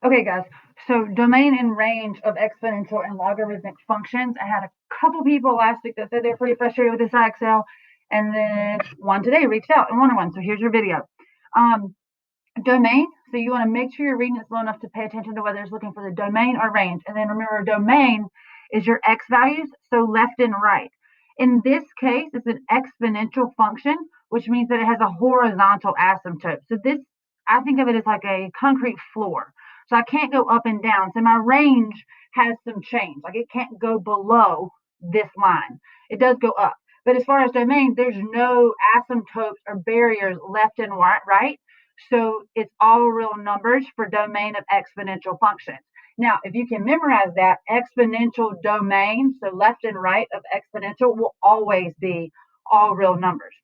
Okay, guys. So domain and range of exponential and logarithmic functions. I had a couple people last week that said they're pretty frustrated with this IXL, and then one today reached out and wanted one. So here's your video. Domain. So you want to make sure you're reading it slow enough to pay attention to whether it's looking for the domain or range. And then remember, domain is your x values, so left and right. In this case, it's an exponential function, which means that it has a horizontal asymptote. So this, I think of it as like a concrete floor. So I can't go up and down. So my range has some change. Like it can't go below this line. It does go up. But as far as domain, there's no asymptotes or barriers left and right. So it's all real numbers for domain of exponential functions. Now, if you can memorize that, exponential domain, so left and right of exponential, will always be all real numbers.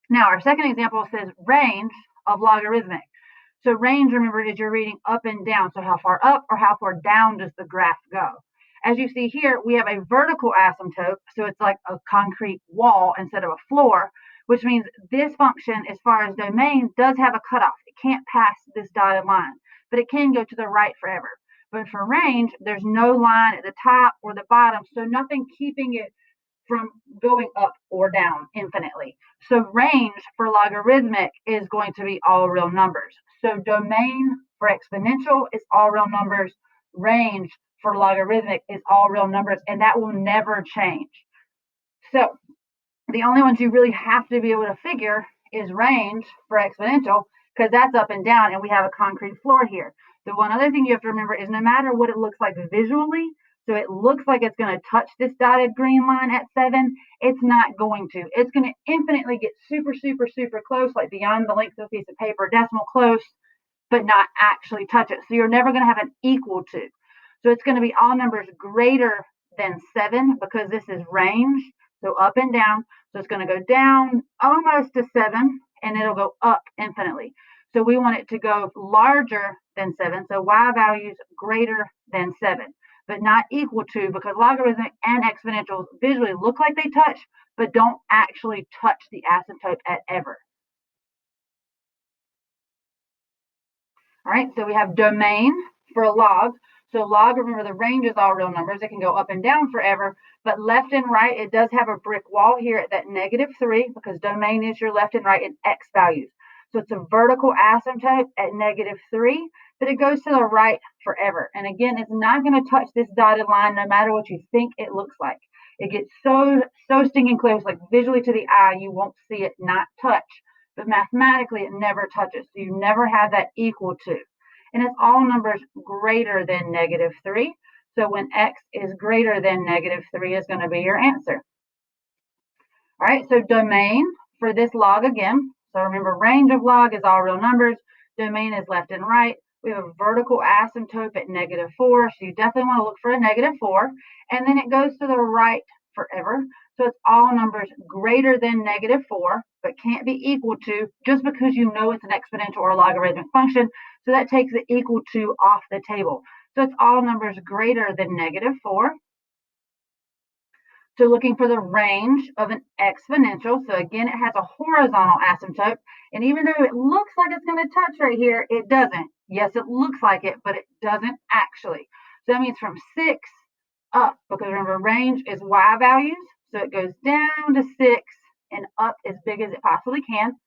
Now, our second example says range of logarithmic. So range, remember, is you're reading up and down. So how far up or how far down does the graph go? As you see here, we have a vertical asymptote. So it's like a concrete wall instead of a floor, which means this function, as far as domain, does have a cutoff. It can't pass this dotted line, but it can go to the right forever. But for range, there's no line at the top or the bottom, so nothing keeping it from going up or down infinitely. So range for logarithmic is going to be all real numbers. So domain for exponential is all real numbers. Range for logarithmic is all real numbers, and that will never change. So the only ones you really have to be able to figure is range for exponential, because that's up and down, and we have a concrete floor here. The one other thing you have to remember is no matter what it looks like visually, so it looks like it's going to touch this dotted green line at 7, it's not going to. It's going to infinitely get super, super, super close, like beyond the length of a piece of paper, decimal close, but not actually touch it. So you're never going to have an equal to. So it's going to be all numbers greater than 7 because this is range, so up and down. So it's going to go down almost to 7, and it'll go up infinitely. So we want it to go larger than 7, so y values greater than 7, but not equal to, because logarithmic and exponentials visually look like they touch, but don't actually touch the asymptote at ever. All right, so we have domain for a log. So log, remember the range is all real numbers. It can go up and down forever, but left and right, it does have a brick wall here at that -3 because domain is your left and right in x values. So it's a vertical asymptote at -3, but it goes to the right forever. And again, it's not going to touch this dotted line no matter what you think it looks like. It gets so stinking close, like visually to the eye, you won't see it not touch. But mathematically, it never touches. So you never have that equal to. And it's all numbers greater than -3. So when x is greater than -3 is going to be your answer. All right, so domain for this log again. So remember, range of log is all real numbers. Domain is left and right. We have a vertical asymptote at -4. So you definitely want to look for a -4. And then it goes to the right forever. So it's all numbers greater than -4, but can't be equal to just because you know it's an exponential or logarithmic function. So that takes the equal to off the table. So it's all numbers greater than -4. So looking for the range of an exponential. So again, it has a horizontal asymptote. And even though it looks like it's going to touch right here, it doesn't. Yes, it looks like it, but it doesn't actually. So that means from 6 up, because remember, range is y values. So it goes down to 6 and up as big as it possibly can.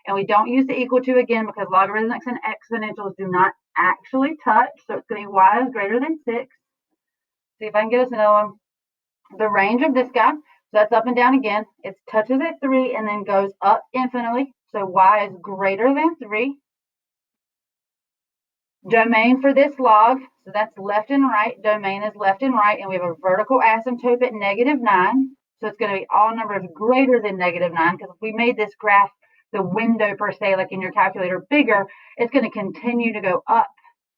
And we don't use the equal to again because logarithmics and exponentials do not actually touch. So it's going to be y is greater than 6. See if I can get us another one. The range of this guy, so that's up and down again. It touches at 3 and then goes up infinitely. So y is greater than 3. Domain for this log, so that's left and right. Domain is left and right, and we have a vertical asymptote at -9. So it's going to be all numbers greater than -9, because if we made this graph, the window per se, like in your calculator, bigger, it's going to continue to go up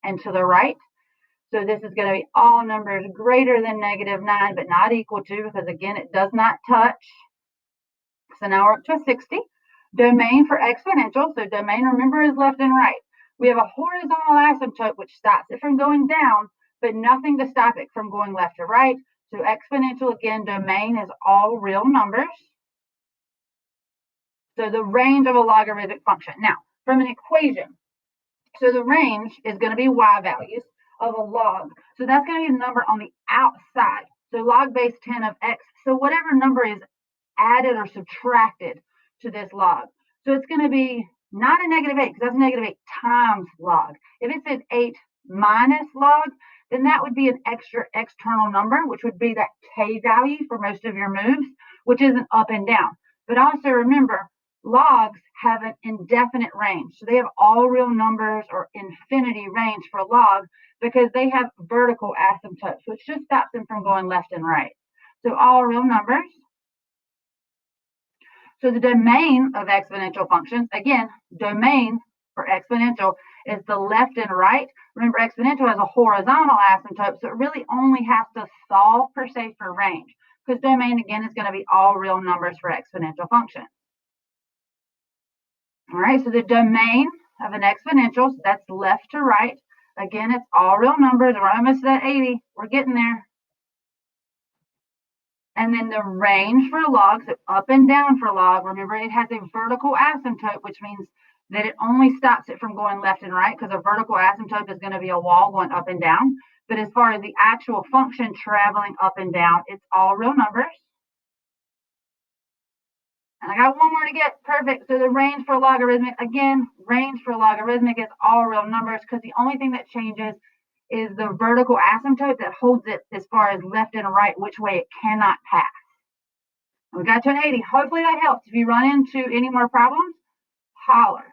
and to the right. So this is going to be all numbers greater than -9, but not equal to, because again, it does not touch. So now we're up to a 60. Domain for exponential. So domain, remember, is left and right. We have a horizontal asymptote, which stops it from going down, but nothing to stop it from going left or right. So exponential, again, domain is all real numbers. So the range of a logarithmic function. Now, from an equation, So the range is going to be y values of a log. So that's going to be the number on the outside. So log base 10 of x. So whatever number is added or subtracted to this log. So it's going to be not a negative 8, because that's negative 8 times log. If it said 8 minus log, then that would be an extra external number, which would be that k value for most of your moves, which isn't up and down. But also remember, logs have an indefinite range. So they have all real numbers or infinity range for log because they have vertical asymptotes, which just stops them from going left and right. So all real numbers. So the domain of exponential functions, again, domain for exponential is the left and right. Remember, exponential has a horizontal asymptote, so it really only has to solve, per se, for range, because domain, again, is going to be all real numbers for exponential functions. All right, so the domain of an exponential, so that's left to right. Again, it's all real numbers. We're almost at 80. We're getting there. And then the range for log, so up and down for log, remember it has a vertical asymptote, which means that it only stops it from going left and right, because a vertical asymptote is going to be a wall going up and down. But as far as the actual function traveling up and down, it's all real numbers. And I got one more to get. Perfect. So the range for logarithmic, again, range for logarithmic is all real numbers, because the only thing that changes is the vertical asymptote that holds it as far as left and right, which way it cannot pass. We got to an 80. Hopefully that helps. If you run into any more problems, holler.